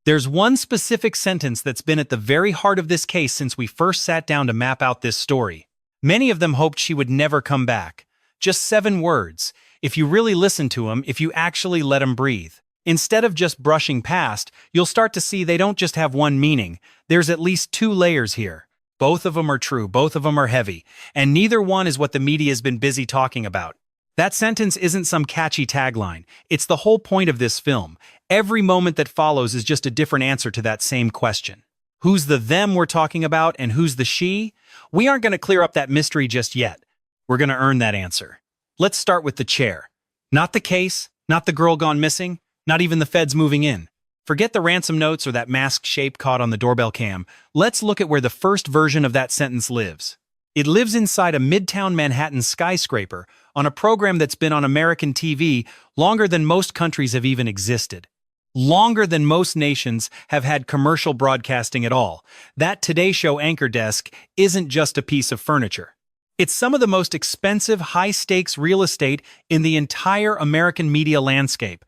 There's one specific sentence that's been at the very heart of this case since we first sat down to map out this story. Many of them hoped she would never come back. Just 7 words. If you really listen to them, if you actually let them breathe. Instead of just brushing past, you'll start to see they don't just have one meaning. There's at least 2 layers here. Both of them are true, both of them are heavy, and neither one is what the media has been busy talking about. That sentence isn't some catchy tagline. It's the whole point of this film. Every moment that follows is just a different answer to that same question. Who's the them we're talking about and who's the she? We aren't going to clear up that mystery just yet. We're going to earn that answer. Let's start with the chair. Not the case, not the girl gone missing, not even the feds moving in. Forget the ransom notes or that masked shape caught on the doorbell cam. Let's look at where the first version of that sentence lives. It lives inside a midtown Manhattan skyscraper on a program that's been on American TV longer than most countries have even existed. Longer than most nations have had commercial broadcasting at all. That Today Show anchor desk isn't just a piece of furniture. It's some of the most expensive, high-stakes real estate in the entire American media landscape.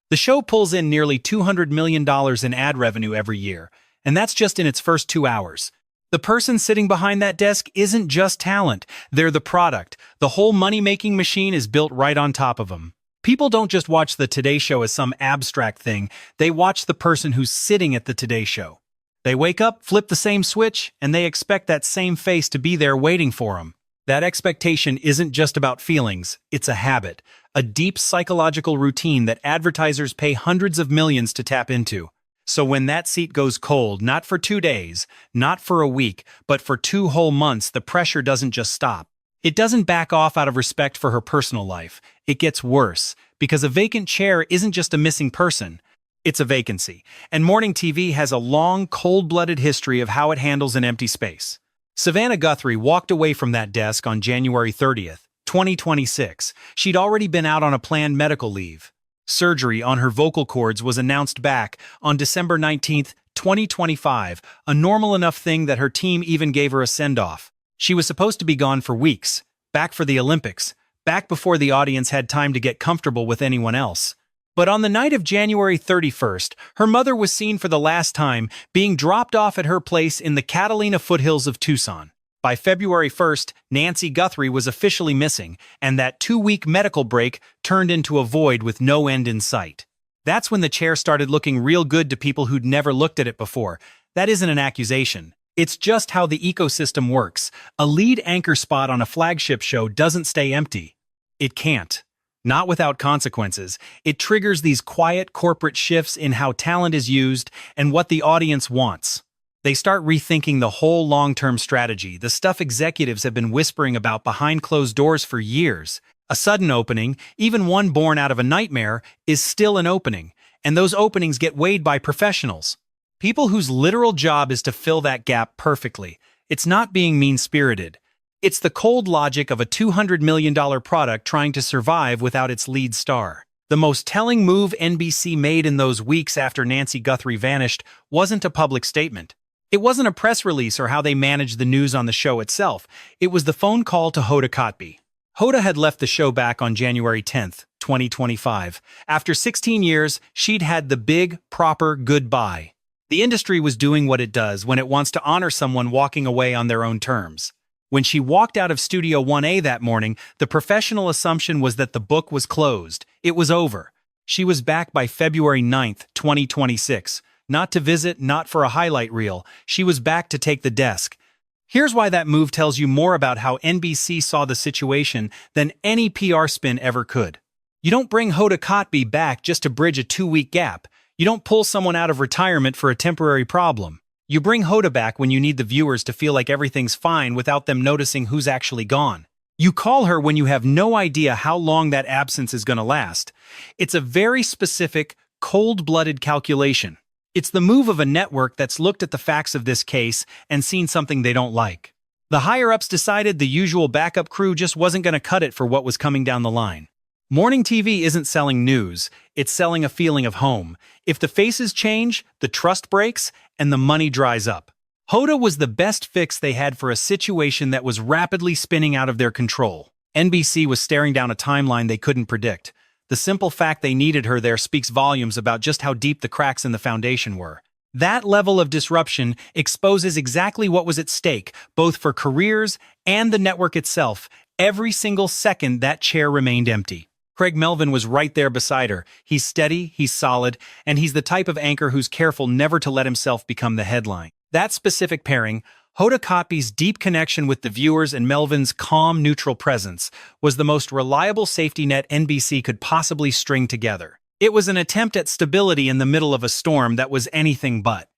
The show pulls in nearly $200 million in ad revenue every year, and that's just in its first 2 hours. The person sitting behind that desk isn't just talent, they're the product. The whole money-making machine is built right on top of them. People don't just watch the Today Show as some abstract thing, they watch the person who's sitting at the Today Show. They wake up, flip the same switch, and they expect that same face to be there waiting for them. That expectation isn't just about feelings, it's a habit, a deep psychological routine that advertisers pay hundreds of millions to tap into. So when that seat goes cold, not for 2 days, not for a week, but for 2 whole months, the pressure doesn't just stop. It doesn't back off out of respect for her personal life. It gets worse, because a vacant chair isn't just a missing person. It's a vacancy. And morning TV has a long, cold-blooded history of how it handles an empty space. Savannah Guthrie walked away from that desk on January 30th, 2026. She'd already been out on a planned medical leave. Surgery on her vocal cords was announced back on December 19th, 2025, a normal enough thing that her team even gave her a send-off. She was supposed to be gone for weeks, back for the Olympics, back before the audience had time to get comfortable with anyone else. But on the night of January 31st, her mother was seen for the last time being dropped off at her place in the Catalina foothills of Tucson. By February 1st, Nancy Guthrie was officially missing, and that 2-week medical break turned into a void with no end in sight. That's when the chair started looking real good to people who'd never looked at it before. That isn't an accusation. It's just how the ecosystem works. A lead anchor spot on a flagship show doesn't stay empty. It can't. Not without consequences. It triggers these quiet corporate shifts in how talent is used and what the audience wants. They start rethinking the whole long-term strategy, the stuff executives have been whispering about behind closed doors for years. A sudden opening, even one born out of a nightmare, is still an opening, and those openings get weighed by professionals. People whose literal job is to fill that gap perfectly. It's not being mean-spirited. It's the cold logic of a $200 million product trying to survive without its lead star. The most telling move NBC made in those weeks after Nancy Guthrie vanished wasn't a public statement. It wasn't a press release or how they managed the news on the show itself. It was the phone call to Hoda Kotb. Hoda had left the show back on January 10th, 2025. After 16 years, she'd had the big, proper goodbye. The industry was doing what it does when it wants to honor someone walking away on their own terms. When she walked out of Studio 1A that morning, the professional assumption was that the book was closed. It was over. She was back by February 9th, 2026. Not to visit, not for a highlight reel. She was back to take the desk. Here's why that move tells you more about how NBC saw the situation than any PR spin ever could. You don't bring Hoda Kotb back just to bridge a 2-week gap. You don't pull someone out of retirement for a temporary problem. You bring Hoda back when you need the viewers to feel like everything's fine without them noticing who's actually gone. You call her when you have no idea how long that absence is going to last. It's a very specific, cold-blooded calculation. It's the move of a network that's looked at the facts of this case and seen something they don't like. The higher-ups decided the usual backup crew just wasn't going to cut it for what was coming down the line. Morning TV isn't selling news, it's selling a feeling of home. If the faces change, the trust breaks, and the money dries up. Hoda was the best fix they had for a situation that was rapidly spinning out of their control. NBC was staring down a timeline they couldn't predict. The simple fact they needed her there speaks volumes about just how deep the cracks in the foundation were. That level of disruption exposes exactly what was at stake, both for careers and the network itself. Every single second that chair remained empty. Craig Melvin was right there beside her. He's steady, he's solid, and he's the type of anchor who's careful never to let himself become the headline. That specific pairing, Hoda Kotb's deep connection with the viewers and Melvin's calm, neutral presence, was the most reliable safety net NBC could possibly string together. It was an attempt at stability in the middle of a storm that was anything but.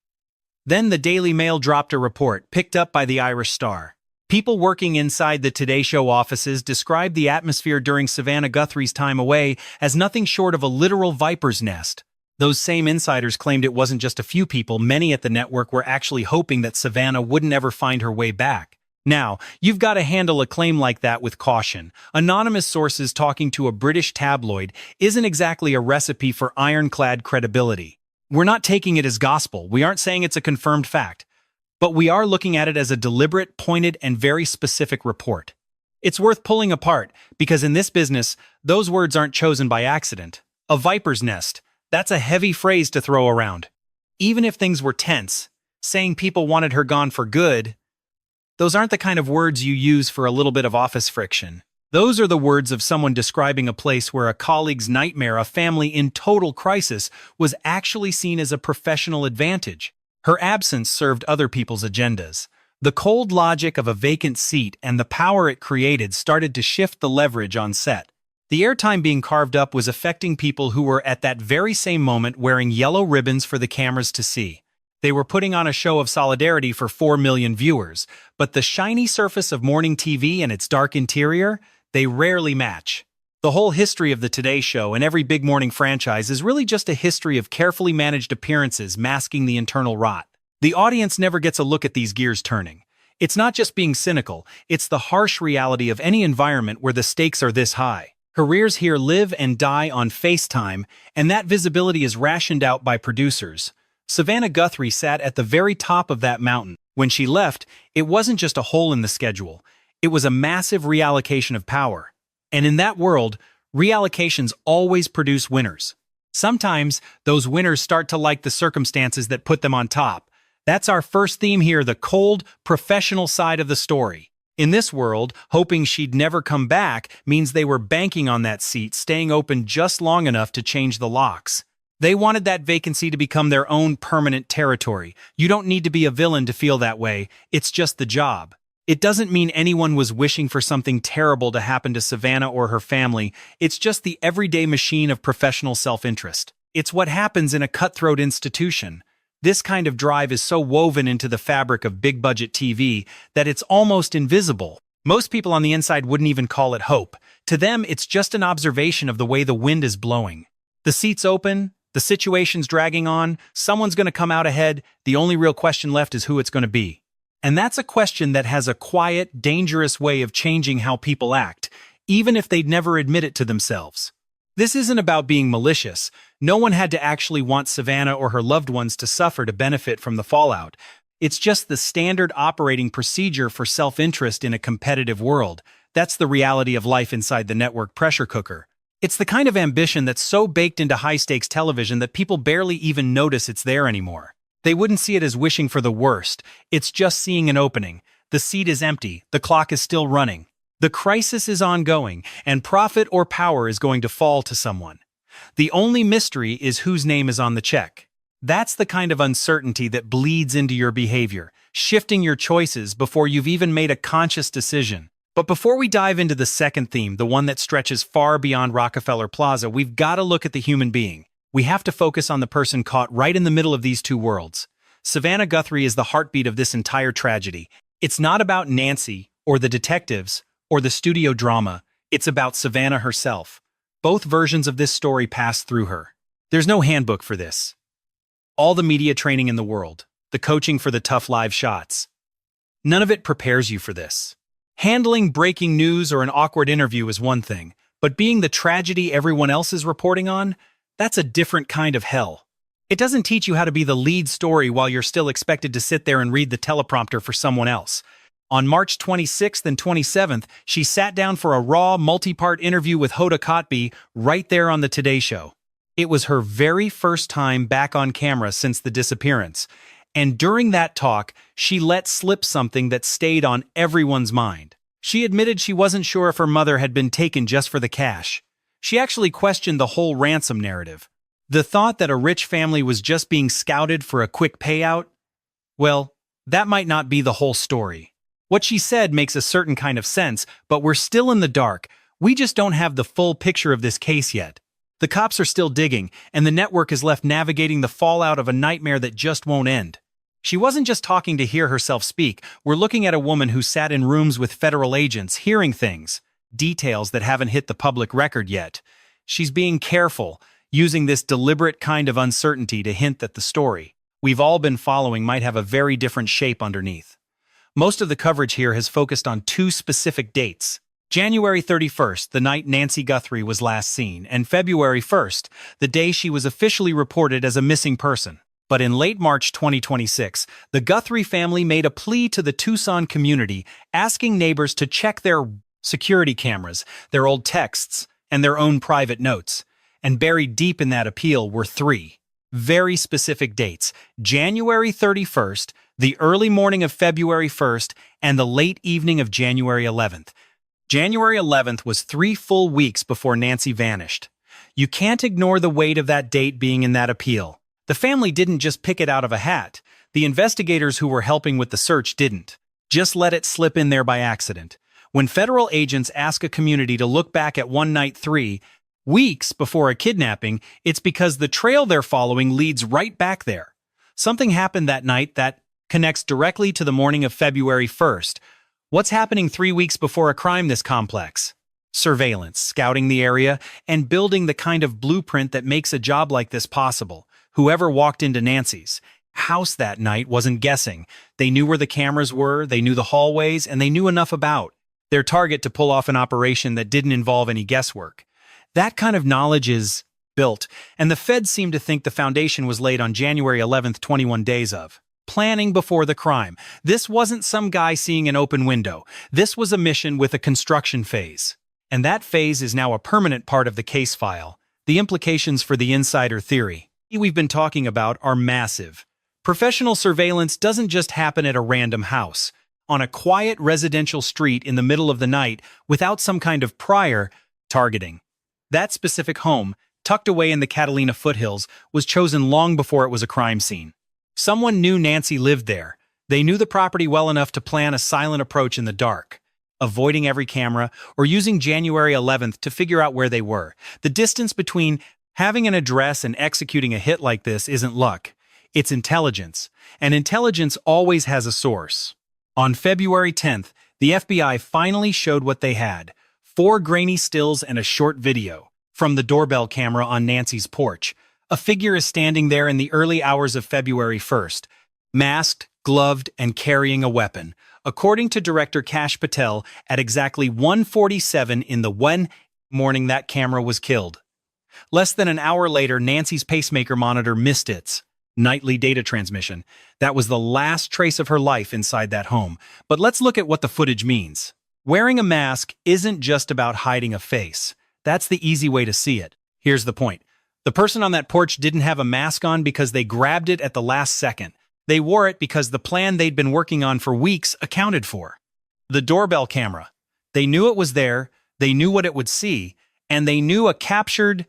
Then the Daily Mail dropped a report, picked up by the Irish Star. People working inside the Today Show offices described the atmosphere during Savannah Guthrie's time away as nothing short of a literal viper's nest. Those same insiders claimed it wasn't just a few people. Many at the network were actually hoping that Savannah wouldn't ever find her way back. Now, you've got to handle a claim like that with caution. Anonymous sources talking to a British tabloid isn't exactly a recipe for ironclad credibility. We're not taking it as gospel. We aren't saying it's a confirmed fact. But we are looking at it as a deliberate, pointed, and very specific report. It's worth pulling apart, because in this business, those words aren't chosen by accident. A viper's nest. That's a heavy phrase to throw around. Even if things were tense, saying people wanted her gone for good, those aren't the kind of words you use for a little bit of office friction. Those are the words of someone describing a place where a colleague's nightmare, a family in total crisis, was actually seen as a professional advantage. Her absence served other people's agendas. The cold logic of a vacant seat and the power it created started to shift the leverage on set. The airtime being carved up was affecting people who were at that very same moment wearing yellow ribbons for the cameras to see. They were putting on a show of solidarity for 4 million viewers, but the shiny surface of morning TV and its dark interior, they rarely match. The whole history of the Today Show and every big morning franchise is really just a history of carefully managed appearances masking the internal rot. The audience never gets a look at these gears turning. It's not just being cynical, it's the harsh reality of any environment where the stakes are this high. Careers here live and die on FaceTime, and that visibility is rationed out by producers. Savannah Guthrie sat at the very top of that mountain. When she left, it wasn't just a hole in the schedule. It was a massive reallocation of power. And in that world, reallocations always produce winners. Sometimes, those winners start to like the circumstances that put them on top. That's our first theme here, the cold, professional side of the story. In this world, hoping she'd never come back means they were banking on that seat staying open just long enough to change the locks. They wanted that vacancy to become their own permanent territory. You don't need to be a villain to feel that way. It's just the job. It doesn't mean anyone was wishing for something terrible to happen to Savannah or her family. It's just the everyday machine of professional self-interest. It's what happens in a cutthroat institution. This kind of drive is so woven into the fabric of big-budget TV that it's almost invisible. Most people on the inside wouldn't even call it hope. To them, it's just an observation of the way the wind is blowing. The seat's open, the situation's dragging on, someone's going to come out ahead, the only real question left is who it's going to be. And that's a question that has a quiet, dangerous way of changing how people act, even if they'd never admit it to themselves. This isn't about being malicious. No one had to actually want Savannah or her loved ones to suffer to benefit from the fallout. It's just the standard operating procedure for self-interest in a competitive world. That's the reality of life inside the network pressure cooker. It's the kind of ambition that's so baked into high-stakes television that people barely even notice it's there anymore. They wouldn't see it as wishing for the worst. It's just seeing an opening. The seat is empty. The clock is still running. The crisis is ongoing, and profit or power is going to fall to someone. The only mystery is whose name is on the check. That's the kind of uncertainty that bleeds into your behavior, shifting your choices before you've even made a conscious decision. But before we dive into the second theme, the one that stretches far beyond Rockefeller Plaza, we've got to look at the human being. We have to focus on the person caught right in the middle of these two worlds. Savannah Guthrie is the heartbeat of this entire tragedy. It's not about Nancy, or the detectives, or the studio drama. It's about Savannah herself. Both versions of this story pass through her. There's no handbook for this. All the media training in the world, the coaching for the tough live shots. None of it prepares you for this. Handling breaking news or an awkward interview is one thing, but being the tragedy everyone else is reporting on, that's a different kind of hell. It doesn't teach you how to be the lead story while you're still expected to sit there and read the teleprompter for someone else. On March 26th and 27th, she sat down for a raw, multi-part interview with Hoda Kotb right there on the Today Show. It was her very first time back on camera since the disappearance, and during that talk, she let slip something that stayed on everyone's mind. She admitted she wasn't sure if her mother had been taken just for the cash. She actually questioned the whole ransom narrative. The thought that a rich family was just being scouted for a quick payout? Well, that might not be the whole story. What she said makes a certain kind of sense, but we're still in the dark. We just don't have the full picture of this case yet. The cops are still digging, and the network is left navigating the fallout of a nightmare that just won't end. She wasn't just talking to hear herself speak. We're looking at a woman who sat in rooms with federal agents, hearing things, details that haven't hit the public record yet. She's being careful, using this deliberate kind of uncertainty to hint that the story we've all been following might have a very different shape underneath. Most of the coverage here has focused on two specific dates. January 31st, the night Nancy Guthrie was last seen, and February 1st, the day she was officially reported as a missing person. But in late March 2026, the Guthrie family made a plea to the Tucson community, asking neighbors to check their security cameras, their old texts, and their own private notes. And buried deep in that appeal were three very specific dates: January 31st, the early morning of February 1st, and the late evening of January 11th. January 11th was 3 full weeks before Nancy vanished. You can't ignore the weight of that date being in that appeal. The family didn't just pick it out of a hat. The investigators who were helping with the search didn't just let it slip in there by accident. When federal agents ask a community to look back at one night 3 weeks before a kidnapping, it's because the trail they're following leads right back there. Something happened that night that connects directly to the morning of February 1st. What's happening 3 weeks before a crime this complex? Surveillance, scouting the area, and building the kind of blueprint that makes a job like this possible. Whoever walked into Nancy's house that night wasn't guessing. They knew where the cameras were, they knew the hallways, and they knew enough about their target to pull off an operation that didn't involve any guesswork. That kind of knowledge is built, and the feds seem to think the foundation was laid on January 11th, 21 days of planning before the crime. This wasn't some guy seeing an open window. This was a mission with a construction phase. And that phase is now a permanent part of the case file. The implications for the insider theory we've been talking about are massive. Professional surveillance doesn't just happen at a random house, on a quiet residential street in the middle of the night without some kind of prior targeting. That specific home, tucked away in the Catalina foothills, was chosen long before it was a crime scene. Someone knew Nancy lived there. They knew the property well enough to plan a silent approach in the dark, avoiding every camera or using January 11th to figure out where they were. The distance between having an address and executing a hit like this isn't luck. It's intelligence. And intelligence always has a source. On February 10th, the FBI finally showed what they had: 4 grainy stills and a short video from the doorbell camera on Nancy's porch. A figure is standing there in the early hours of February 1st, masked, gloved, and carrying a weapon. According to director Kash Patel, at exactly 1:47 in the morning that camera was killed. Less than an hour later, Nancy's pacemaker monitor missed its nightly data transmission. That was the last trace of her life inside that home. But let's look at what the footage means. Wearing a mask isn't just about hiding a face. That's the easy way to see it. Here's the point. The person on that porch didn't have a mask on because they grabbed it at the last second. They wore it because the plan they'd been working on for weeks accounted for. The doorbell camera. They knew it was there, they knew what it would see, and they knew a captured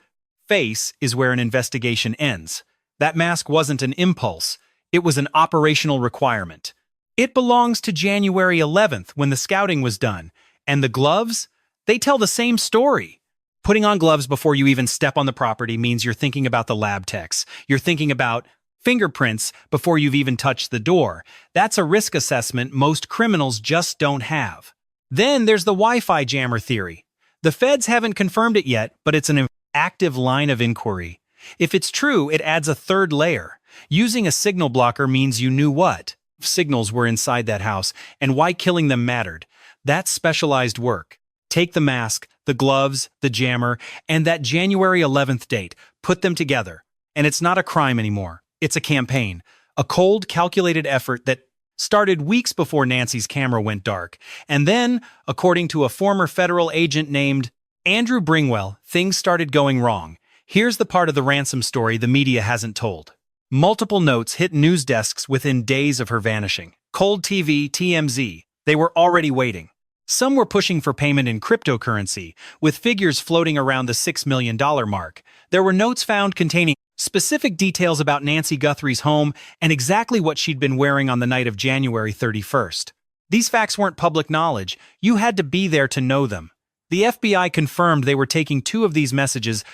face is where an investigation ends. That mask wasn't an impulse. It was an operational requirement. It belongs to January 11th when the scouting was done. And the gloves? They tell the same story. Putting on gloves before you even step on the property means you're thinking about the lab techs. You're thinking about fingerprints before you've even touched the door. That's a risk assessment most criminals just don't have. Then there's the Wi-Fi jammer theory. The feds haven't confirmed it yet, but it's an active line of inquiry. If it's true, it adds a third layer. Using a signal blocker means you knew what signals were inside that house and why killing them mattered. That's specialized work. Take the mask, the gloves, the jammer, and that January 11th date. Put them together. And it's not a crime anymore. It's a campaign. A cold, calculated effort that started weeks before Nancy's camera went dark. And then, according to a former federal agent named Andrew Bringwell, things started going wrong. Here's the part of the ransom story the media hasn't told. Multiple notes hit news desks within days of her vanishing. Cold TV, TMZ, they were already waiting. Some were pushing for payment in cryptocurrency, with figures floating around the $6 million mark. There were notes found containing specific details about Nancy Guthrie's home and exactly what she'd been wearing on the night of January 31st. These facts weren't public knowledge. You had to be there to know them. The FBI confirmed they were taking two of these messages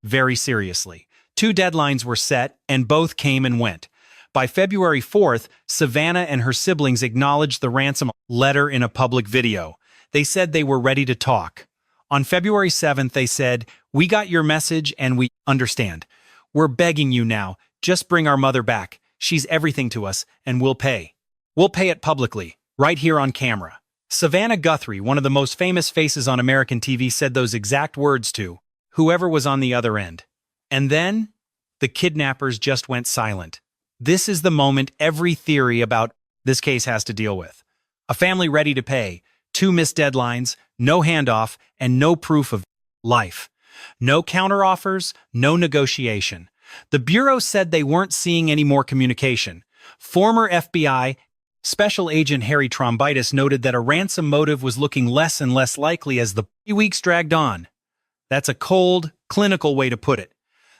very seriously. Two deadlines were set, and both came and went. By February 4th, Savannah and her siblings acknowledged the ransom letter in a public video. They said they were ready to talk. On February 7th, they said, "We got your message and we understand. We're begging you now, just bring our mother back. She's everything to us, and we'll pay. We'll pay it publicly, right here on camera." Savannah Guthrie, one of the most famous faces on American TV, said those exact words to whoever was on the other end. And then, the kidnappers just went silent. This is the moment every theory about this case has to deal with. A family ready to pay, two missed deadlines, no handoff, and no proof of life. No counteroffers, no negotiation. The Bureau said they weren't seeing any more communication. Former FBI Special Agent Harry Trombitis noted that a ransom motive was looking less and less likely as the weeks dragged on. That's a cold, clinical way to put it.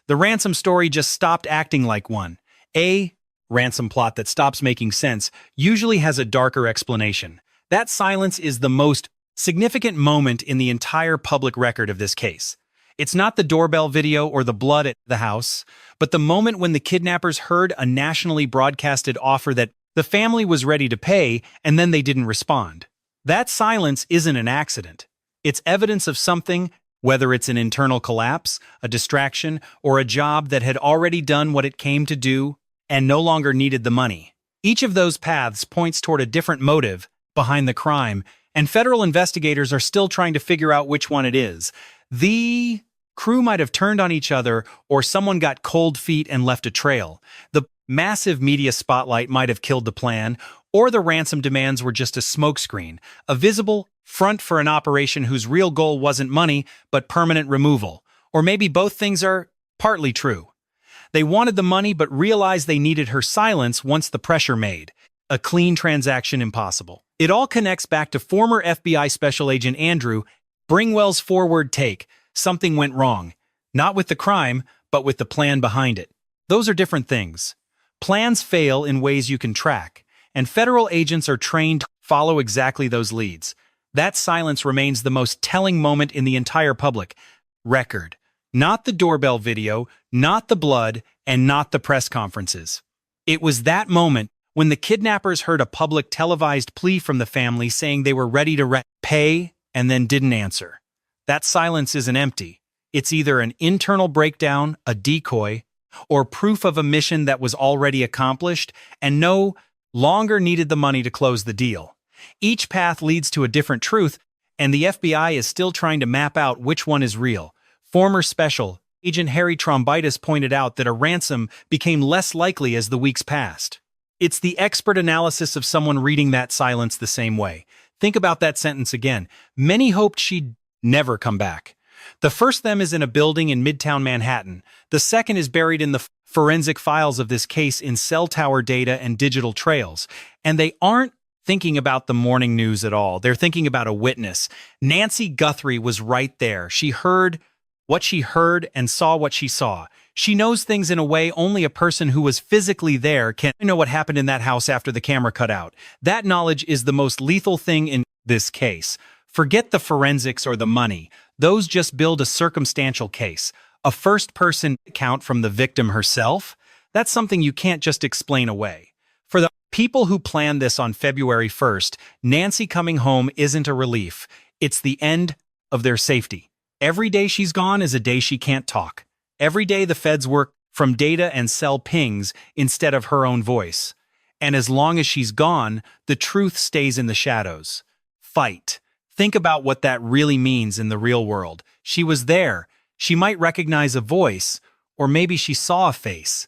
The ransom story just stopped acting like one. A ransom plot that stops making sense usually has a darker explanation. That silence is the most significant moment in the entire public record of this case. It's not the doorbell video or the blood at the house, but the moment when the kidnappers heard a nationally broadcasted offer that the family was ready to pay, and then they didn't respond. That silence isn't an accident. It's evidence of something, whether it's an internal collapse, a distraction, or a job that had already done what it came to do and no longer needed the money. Each of those paths points toward a different motive behind the crime, and federal investigators are still trying to figure out which one it is. The crew might have turned on each other, or someone got cold feet and left a trail. The massive media spotlight might have killed the plan, or the ransom demands were just a smokescreen, a visible front for an operation whose real goal wasn't money, but permanent removal. Or maybe both things are partly true. They wanted the money but realized they needed her silence once the pressure made a clean transaction impossible. It all connects back to former FBI Special Agent Andrew Bringwell's forward take: something went wrong, not with the crime, but with the plan behind it. Those are different things. Plans fail in ways you can track, and federal agents are trained to follow exactly those leads. That silence remains the most telling moment in the entire public record. Not the doorbell video, not the blood, and not the press conferences. It was that moment when the kidnappers heard a public televised plea from the family saying they were ready to pay and then didn't answer. That silence isn't empty. It's either an internal breakdown, a decoy, or proof of a mission that was already accomplished and no longer needed the money to close the deal. Each path leads to a different truth, and the FBI is still trying to map out which one is real. Former Special Agent Harry Trombitis pointed out that a ransom became less likely as the weeks passed. It's the expert analysis of someone reading that silence the same way. Think about that sentence again. Many hoped she'd never come back. The first them is in a building in Midtown Manhattan. The second is buried in the forensic files of this case in cell tower data and digital trails. And they aren't thinking about the morning news at all. They're thinking about a witness. Nancy Guthrie was right there. She heard what she heard and saw what she saw. She knows things in a way only a person who was physically there can know what happened in that house after the camera cut out. That knowledge is the most lethal thing in this case. Forget the forensics or the money. Those just build a circumstantial case. A first-person account from the victim herself? That's something you can't just explain away. For the people who planned this on February 1st, Nancy coming home isn't a relief. It's the end of their safety. Every day she's gone is a day she can't talk. Every day the feds work from data and sell pings instead of her own voice. And as long as she's gone, the truth stays in the shadows. Fight. Think about what that really means in the real world. She was there. She might recognize a voice, or maybe she saw a face.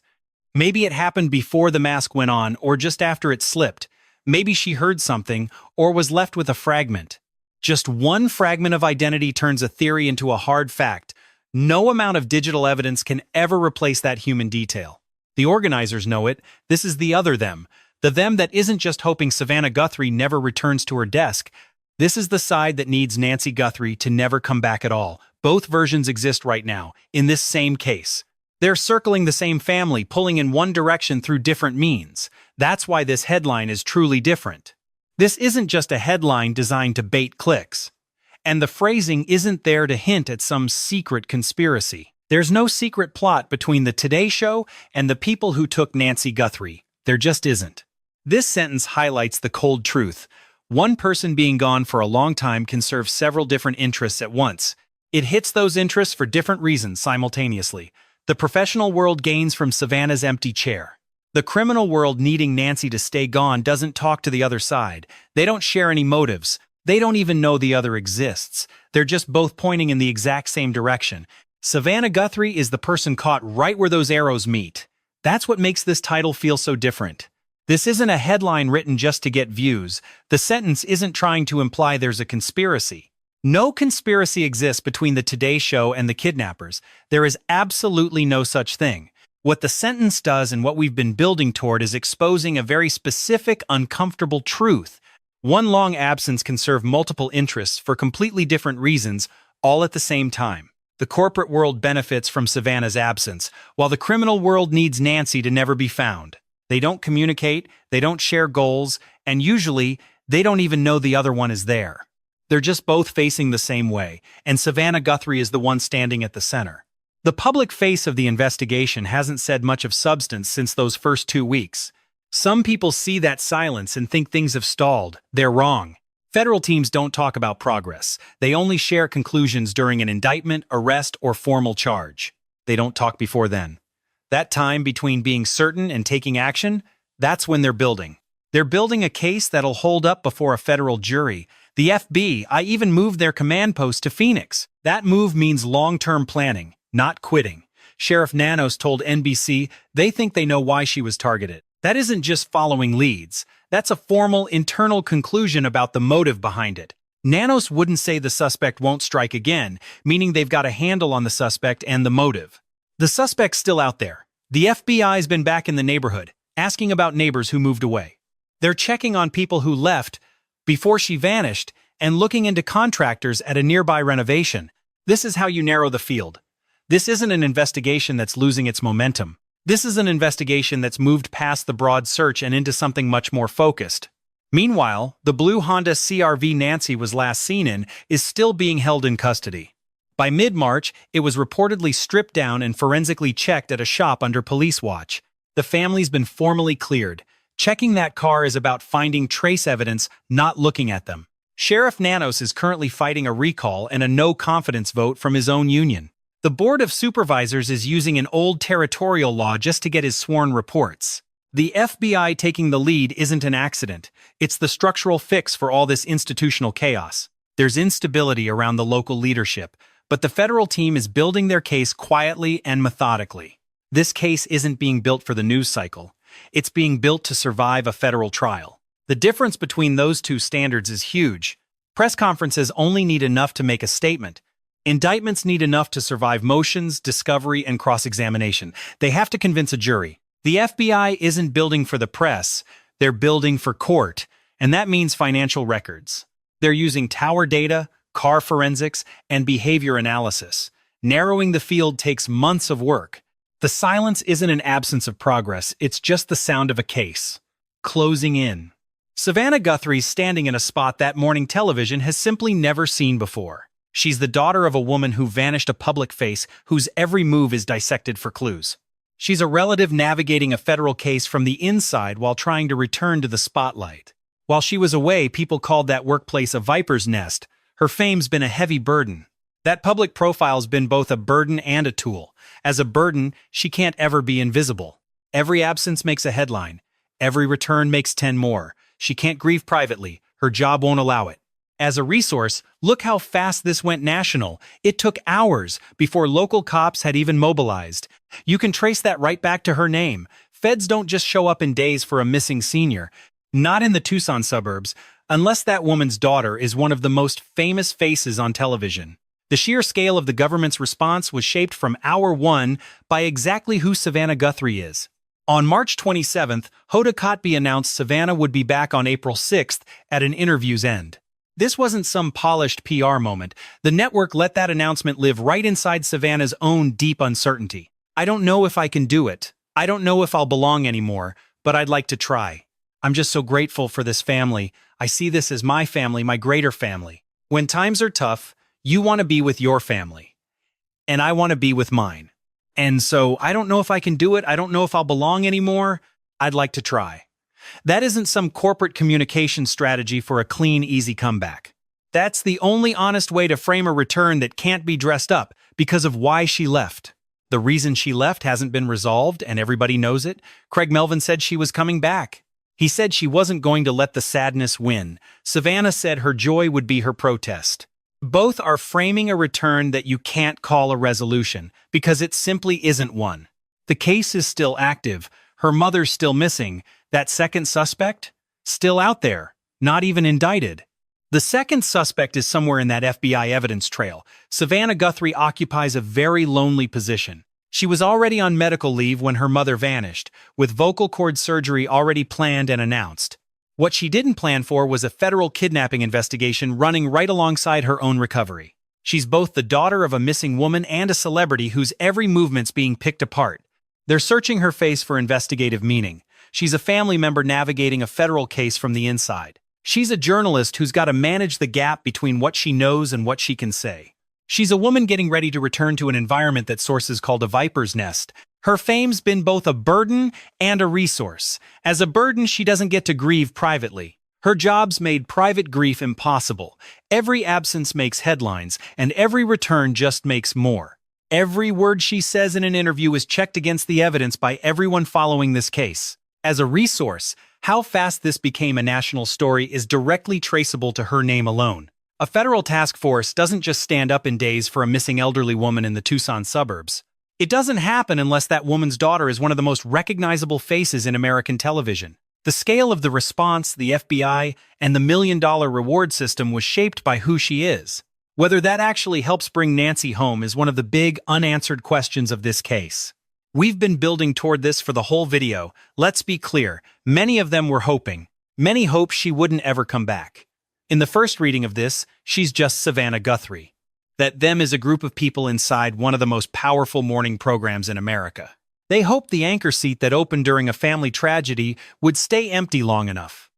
Maybe it happened before the mask went on or just after it slipped. Maybe she heard something or was left with a fragment. Just one fragment of identity turns a theory into a hard fact. No amount of digital evidence can ever replace that human detail. The organizers know it. This is the other them. The them that isn't just hoping Savannah Guthrie never returns to her desk. This is the side that needs Nancy Guthrie to never come back at all. Both versions exist right now, in this same case. They're circling the same family, pulling in one direction through different means. That's why this headline is truly different. This isn't just a headline designed to bait clicks. And the phrasing isn't there to hint at some secret conspiracy. There's no secret plot between the Today Show and the people who took Nancy Guthrie. There just isn't. This sentence highlights the cold truth. One person being gone for a long time can serve several different interests at once. It hits those interests for different reasons simultaneously. The professional world gains from Savannah's empty chair. The criminal world needing Nancy to stay gone doesn't talk to the other side. They don't share any motives. They don't even know the other exists. They're just both pointing in the exact same direction. Savannah Guthrie is the person caught right where those arrows meet. That's what makes this title feel so different. This isn't a headline written just to get views. The sentence isn't trying to imply there's a conspiracy. No conspiracy exists between the Today Show and the kidnappers. There is absolutely no such thing. What the sentence does and what we've been building toward is exposing a very specific, uncomfortable truth. One long absence can serve multiple interests for completely different reasons, all at the same time. The corporate world benefits from Savannah's absence, while the criminal world needs Nancy to never be found. They don't communicate, they don't share goals, and usually, they don't even know the other one is there. They're just both facing the same way, and Savannah Guthrie is the one standing at the center. The public face of the investigation hasn't said much of substance since those first 2 weeks. Some people see that silence and think things have stalled. They're wrong. Federal teams don't talk about progress. They only share conclusions during an indictment, arrest, or formal charge. They don't talk before then. That time between being certain and taking action, that's when they're building. They're building a case that'll hold up before a federal jury. The FBI even moved their command post to Phoenix. That move means long-term planning, not quitting. Sheriff Nanos told NBC they think they know why she was targeted. That isn't just following leads. That's a formal internal conclusion about the motive behind it. Nanos wouldn't say the suspect won't strike again, meaning they've got a handle on the suspect and the motive. The suspect's still out there. The FBI's been back in the neighborhood, asking about neighbors who moved away. They're checking on people who left before she vanished and looking into contractors at a nearby renovation. This is how you narrow the field. This isn't an investigation that's losing its momentum. This is an investigation that's moved past the broad search and into something much more focused. Meanwhile, the blue Honda CR-V Nancy was last seen in is still being held in custody. By mid-March, it was reportedly stripped down and forensically checked at a shop under police watch. The family's been formally cleared. Checking that car is about finding trace evidence, not looking at them. Sheriff Nanos is currently fighting a recall and a no-confidence vote from his own union. The Board of Supervisors is using an old territorial law just to get his sworn reports. The FBI taking the lead isn't an accident. It's the structural fix for all this institutional chaos. There's instability around the local leadership, but the federal team is building their case quietly and methodically. This case isn't being built for the news cycle. It's being built to survive a federal trial. The difference between those two standards is huge. Press conferences only need enough to make a statement. Indictments need enough to survive motions, discovery, and cross-examination. They have to convince a jury. The FBI isn't building for the press. They're building for court, and that means financial records. They're using tower data, car forensics, and behavior analysis. Narrowing the field takes months of work. The silence isn't an absence of progress, it's just the sound of a case. Closing in. Savannah Guthrie's standing in a spot that morning television has simply never seen before. She's the daughter of a woman who vanished, a public face whose every move is dissected for clues. She's a relative navigating a federal case from the inside while trying to return to the spotlight. While she was away, people called that workplace a viper's nest. Her fame's been a heavy burden. That public profile's been both a burden and a tool. As a burden, she can't ever be invisible. Every absence makes a headline. Every return makes 10 more. She can't grieve privately. Her job won't allow it. As a resource, look how fast this went national. It took hours before local cops had even mobilized. You can trace that right back to her name. Feds don't just show up in days for a missing senior. Not in the Tucson suburbs, unless that woman's daughter is one of the most famous faces on television. The sheer scale of the government's response was shaped from hour one by exactly who Savannah Guthrie is. On March 27th, Hoda Kotb announced Savannah would be back on April 6th at an interview's end. This wasn't some polished PR moment. The network let that announcement live right inside Savannah's own deep uncertainty. "I don't know if I can do it. I don't know if I'll belong anymore, but I'd like to try. I'm just so grateful for this family. I see this as my family, my greater family. When times are tough, you want to be with your family. And I want to be with mine. And so I don't know if I can do it. I don't know if I'll belong anymore. I'd like to try." That isn't some corporate communication strategy for a clean, easy comeback. That's the only honest way to frame a return that can't be dressed up because of why she left. The reason she left hasn't been resolved, and everybody knows it. Craig Melvin said she was coming back. He said she wasn't going to let the sadness win. Savannah said her joy would be her protest. Both are framing a return that you can't call a resolution, because it simply isn't one. The case is still active. Her mother's still missing. That second suspect? Still out there, not even indicted. The second suspect is somewhere in that FBI evidence trail. Savannah Guthrie occupies a very lonely position. She was already on medical leave when her mother vanished, with vocal cord surgery already planned and announced. What she didn't plan for was a federal kidnapping investigation running right alongside her own recovery. She's both the daughter of a missing woman and a celebrity whose every movement's being picked apart. They're searching her face for investigative meaning. She's a family member navigating a federal case from the inside. She's a journalist who's got to manage the gap between what she knows and what she can say. She's a woman getting ready to return to an environment that sources called a viper's nest. Her fame's been both a burden and a resource. As a burden, she doesn't get to grieve privately. Her job's made private grief impossible. Every absence makes headlines, and every return just makes more. Every word she says in an interview is checked against the evidence by everyone following this case. As a resource, how fast this became a national story is directly traceable to her name alone. A federal task force doesn't just stand up in days for a missing elderly woman in the Tucson suburbs. It doesn't happen unless that woman's daughter is one of the most recognizable faces in American television. The scale of the response, the FBI, and the million-dollar reward system was shaped by who she is. Whether that actually helps bring Nancy home is one of the big, unanswered questions of this case. We've been building toward this for the whole video. Let's be clear, many of them were hoping. Many hoped she wouldn't ever come back. In the first reading of this, she's just Savannah Guthrie. That them is a group of people inside one of the most powerful morning programs in America. They hoped the anchor seat that opened during a family tragedy would stay empty long enough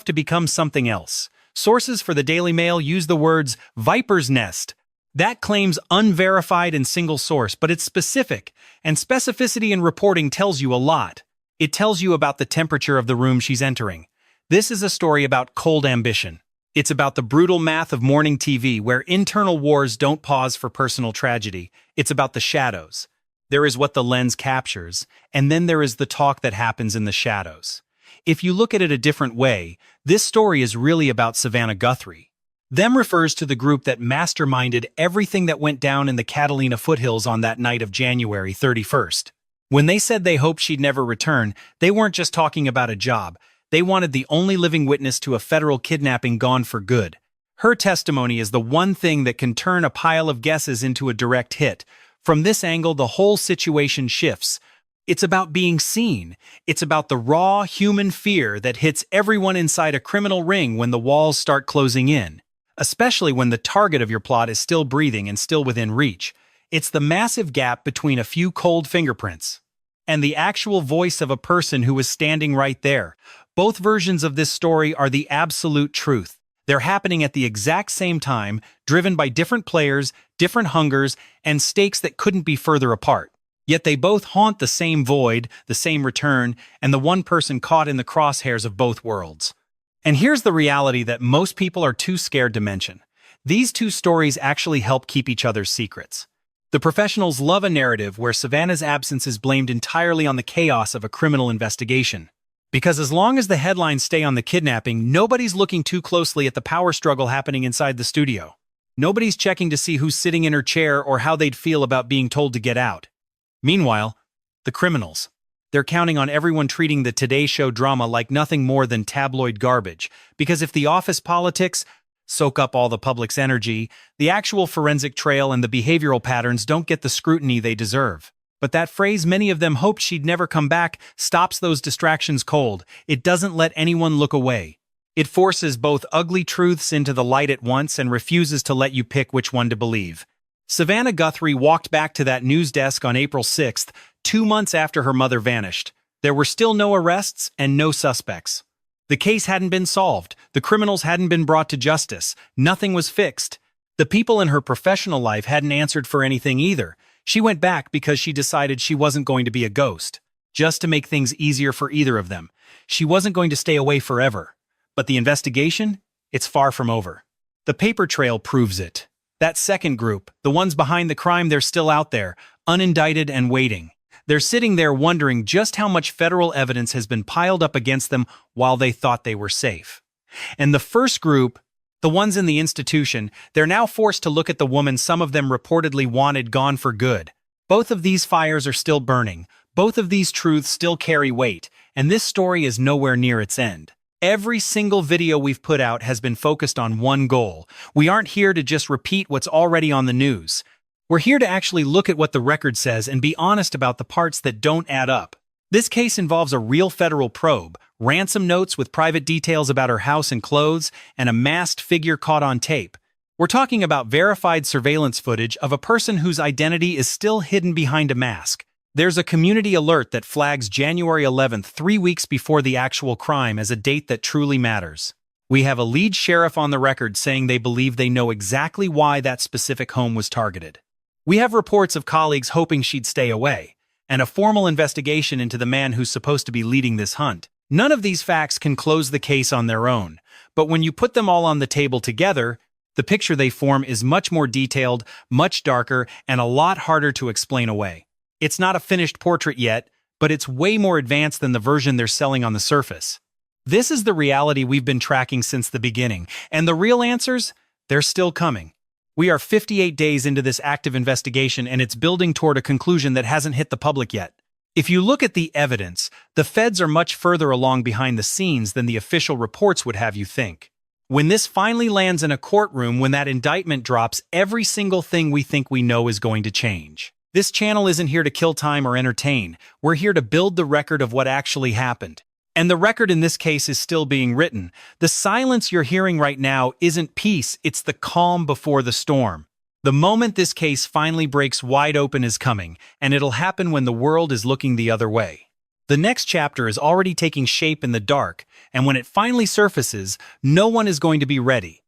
to become something else. Sources for the Daily Mail use the words "viper's nest." That claim's unverified and single source, but it's specific, and specificity in reporting tells you a lot. It tells you about the temperature of the room she's entering. This is a story about cold ambition. It's about the brutal math of morning TV, where internal wars don't pause for personal tragedy. It's about the shadows. There is what the lens captures, and then there is the talk that happens in the shadows. If you look at it a different way, this story is really about Savannah Guthrie. Them refers to the group that masterminded everything that went down in the Catalina foothills on that night of January 31st. When they said they hoped she'd never return, they weren't just talking about a job. They wanted the only living witness to a federal kidnapping gone for good. Her testimony is the one thing that can turn a pile of guesses into a direct hit. From this angle, the whole situation shifts. It's about being seen. It's about the raw human fear that hits everyone inside a criminal ring when the walls start closing in, especially when the target of your plot is still breathing and still within reach. It's the massive gap between a few cold fingerprints and the actual voice of a person who was standing right there. Both versions of this story are the absolute truth. They're happening at the exact same time, driven by different players, different hungers, and stakes that couldn't be further apart. Yet they both haunt the same void, the same return, and the one person caught in the crosshairs of both worlds. And here's the reality that most people are too scared to mention. These two stories actually help keep each other's secrets. The professionals love a narrative where Savannah's absence is blamed entirely on the chaos of a criminal investigation. Because as long as the headlines stay on the kidnapping, nobody's looking too closely at the power struggle happening inside the studio. Nobody's checking to see who's sitting in her chair or how they'd feel about being told to get out. Meanwhile, the criminals. They're counting on everyone treating the Today Show drama like nothing more than tabloid garbage, because if the office politics soak up all the public's energy, the actual forensic trail and the behavioral patterns don't get the scrutiny they deserve. But that phrase many of them hoped she'd never come back stops those distractions cold. It doesn't let anyone look away. It forces both ugly truths into the light at once and refuses to let you pick which one to believe. Savannah Guthrie walked back to that news desk on April 6th, 2 months after her mother vanished. There were still no arrests and no suspects. The case hadn't been solved. The criminals hadn't been brought to justice. Nothing was fixed. The people in her professional life hadn't answered for anything either. She went back because she decided she wasn't going to be a ghost, just to make things easier for either of them. She wasn't going to stay away forever. But the investigation? It's far from over. The paper trail proves it. That second group, the ones behind the crime, they're still out there, unindicted and waiting. They're sitting there wondering just how much federal evidence has been piled up against them while they thought they were safe. And the first group, the ones in the institution, they're now forced to look at the woman some of them reportedly wanted gone for good. Both of these fires are still burning. Both of these truths still carry weight, and this story is nowhere near its end. Every single video we've put out has been focused on one goal. We aren't here to just repeat what's already on the news. We're here to actually look at what the record says and be honest about the parts that don't add up. This case involves a real federal probe, ransom notes with private details about her house and clothes, and a masked figure caught on tape. We're talking about verified surveillance footage of a person whose identity is still hidden behind a mask. There's a community alert that flags January 11th, 3 weeks before the actual crime, as a date that truly matters. We have a lead sheriff on the record saying they believe they know exactly why that specific home was targeted. We have reports of colleagues hoping she'd stay away, and a formal investigation into the man who's supposed to be leading this hunt. None of these facts can close the case on their own, but when you put them all on the table together, the picture they form is much more detailed, much darker, and a lot harder to explain away. It's not a finished portrait yet, but it's way more advanced than the version they're selling on the surface. This is the reality we've been tracking since the beginning, and the real answers, they're still coming. We are 58 days into this active investigation, and it's building toward a conclusion that hasn't hit the public yet. If you look at the evidence, the feds are much further along behind the scenes than the official reports would have you think. When this finally lands in a courtroom, when that indictment drops, every single thing we think we know is going to change. This channel isn't here to kill time or entertain. We're here to build the record of what actually happened. And the record in this case is still being written. The silence you're hearing right now isn't peace, it's the calm before the storm. The moment this case finally breaks wide open is coming, and it'll happen when the world is looking the other way. The next chapter is already taking shape in the dark, and when it finally surfaces, no one is going to be ready.